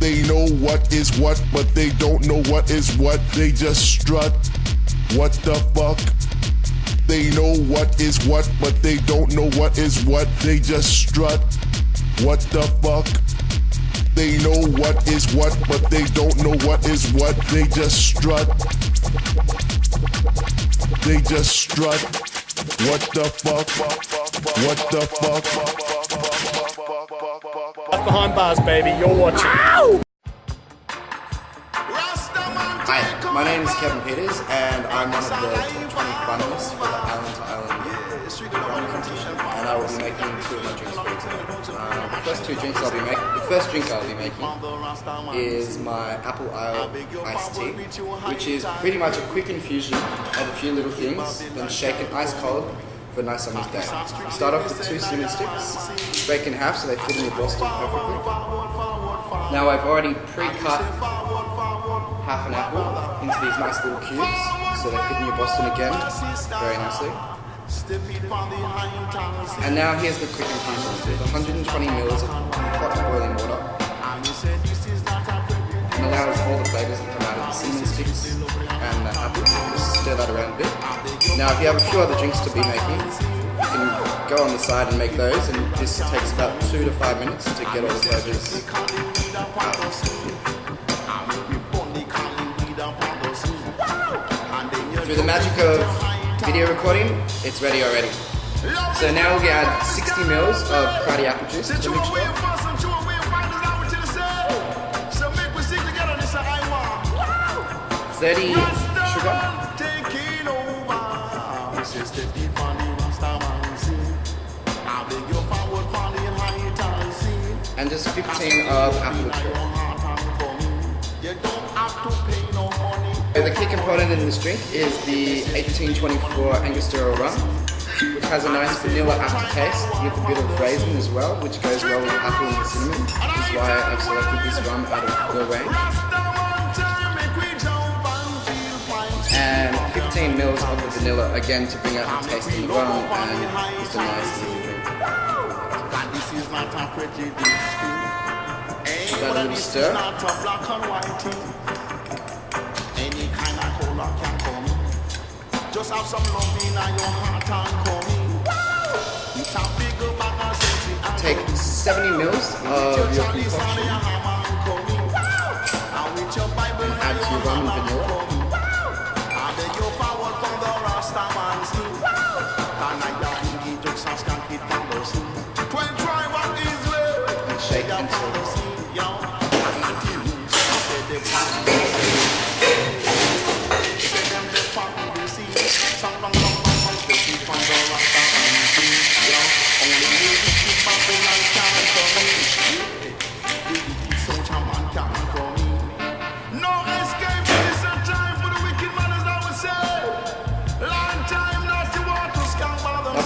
They know what is what, but they don't know what is what. They just strut. What the fuck? They know what is what, but they don't know what is what. They just strut. What the fuck? They know what is what, but they don't know what is what. They just strut. They just strut. What the fuck? What the fuck? Behind bars, baby, you're watching. Ow! Hi, my name is Keven Peters, and I'm one of the top 20 finalists for the Island to Island rum competition, and I will be making two of my drinks for you today. The first drink I'll be making is my apple ale iced tea, which is pretty much a quick infusion of a few little things, then shaken ice cold for a nice summer's day. You start off with 2 cinnamon sticks, break in half so they fit in your Boston perfectly. Now I've already pre-cut half an apple into these nice little cubes so they fit in your Boston again very nicely. And now here's the quick infusion with 120 mils of hot boiling water, and allows all the flavours to come out of the cinnamon sticks and the apple. Just stir that around a bit. Now if you have a few other drinks to be making, you can go on the side and make those, and this takes about 2 to 5 minutes to get all the flavours out. Through the magic of video recording, it's ready already. So now we'll add 60 mils of cloudy apple juice to the mixture. 30 sugar. And just 15 of apple liqueur. The key component in this drink is the 1824 Angostura rum, which has a nice vanilla aftertaste with a bit of raisin as well, which goes well with apple and cinnamon, which is why I've selected this rum out of the range. And 15 mils of the vanilla, again to bring out the taste in the rum and just a nice easy drink. Give that a little stir. Just have some love in your heart and take 70 mils of your concoction and add to your rum and vanilla. And shake until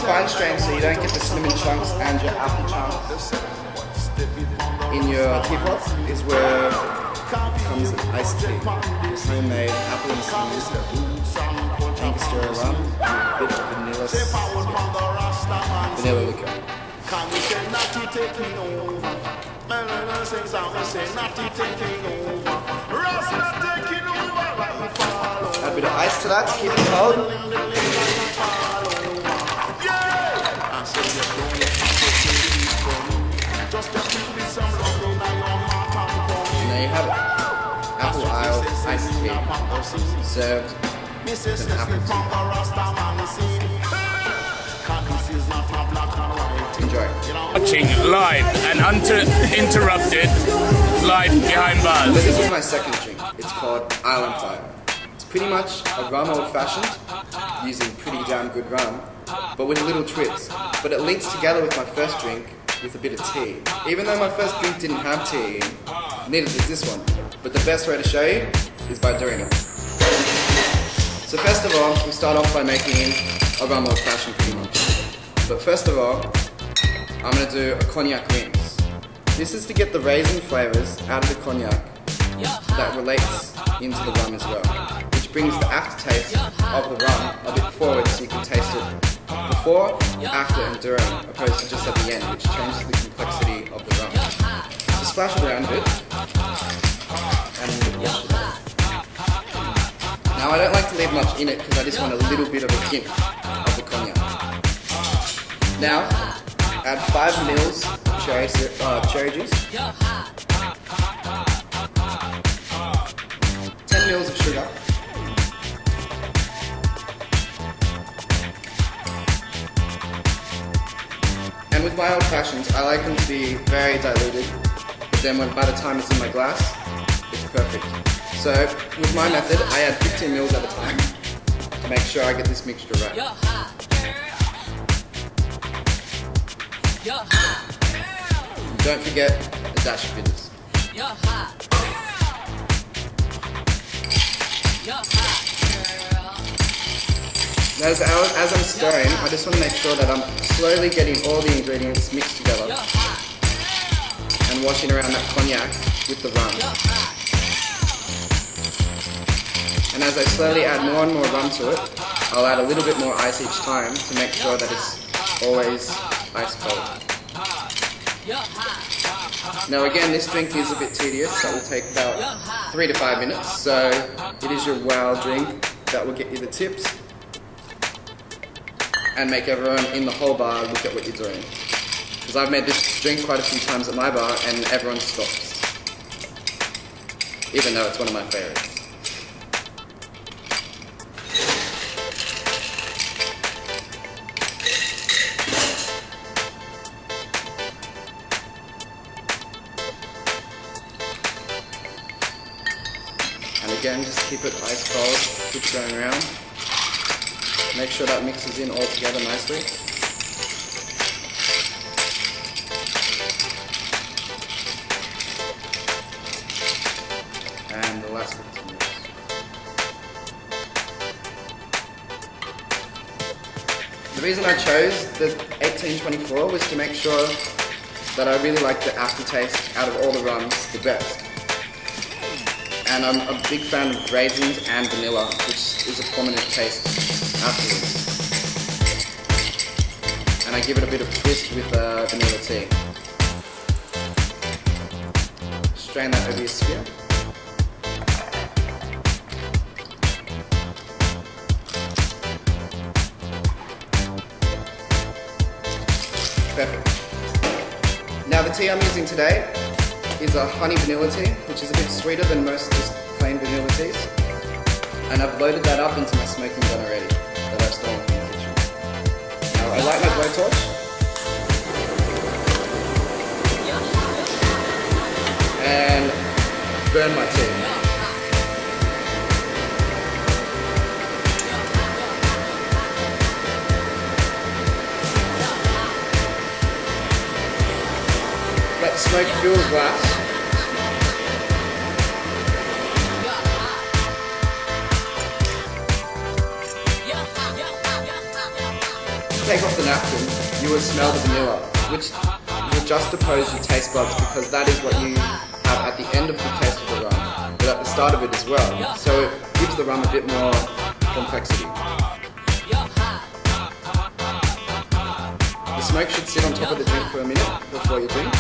fine strain so you don't get the cinnamon chunks and your apple chunks in your teapot is where comes an iced tea. Homemade apple and cinnamon Angostura rum with a bit of vanilla liqueur. Add a bit of ice to that to keep it cold. And there you have it. Apple ale iced tea served with an apple tea. Enjoy. Watching live and uninterrupted live behind bars. So this is my second drink. It's called Island Fire. It's pretty much a rum old fashioned using pretty damn good rum, but with a little twist. But it links together with my first drink with a bit of tea. Even though my first drink didn't have tea in, neither does this one. But the best way to show you is by doing it. So first of all, we start off by making a rum old fashioned pretty much. But first of all, I'm going to do a cognac rinse. This is to get the raisin flavours out of the cognac that relates into the rum as well, which brings the aftertaste of the rum a bit forward so you can taste it before, after and during, opposed to just at the end, which changes the complexity of the rum. So splash it around a bit. wash it out. Now I don't like to leave much in it because I just want a little bit of a hint of the cognac. Now, add 5 mils cherry juice, 10 mils of sugar, and with my old fashions, I like them to be very diluted, but then by the time it's in my glass, it's perfect. So with my method, I add 15 mils at a time to make sure I get this mixture right. Don't forget a dash of bitters. As I'm stirring, I just want to make sure that I'm slowly getting all the ingredients mixed together and washing around that cognac with the rum. And as I slowly add more and more rum to it, I'll add a little bit more ice each time to make sure that it's always ice cold. Now again, this drink is a bit tedious, so it will take about 3 to 5 minutes, so it is your wow drink that will get you the tips and make everyone in the whole bar look at what you're doing. Because I've made this drink quite a few times at my bar and everyone stops, even though it's one of my favorites. And again, just keep it ice cold, keep it going around. Make sure that mixes in all together nicely. And the last 15 minutes. The reason I chose the 1824 was to make sure that I really like the aftertaste out of all the rums the best. And I'm a big fan of raisins and vanilla, which is a prominent taste afterwards. And I give it a bit of twist with vanilla tea. Strain that over your sphere. Perfect. Now the tea I'm using today is a honey vanilla tea, which is a bit sweeter than most just plain vanilla teas. And I've loaded that up into my smoking gun already, that I've stolen from the kitchen. Now I light my blowtorch. And burn my tea. Let smoke fill the glass. Take off the napkin, you will smell the vanilla, which will just oppose your taste buds because that is what you have at the end of the taste of the rum, but at the start of it as well. So it gives the rum a bit more complexity. The smoke should sit on top of the drink for a minute before you drink.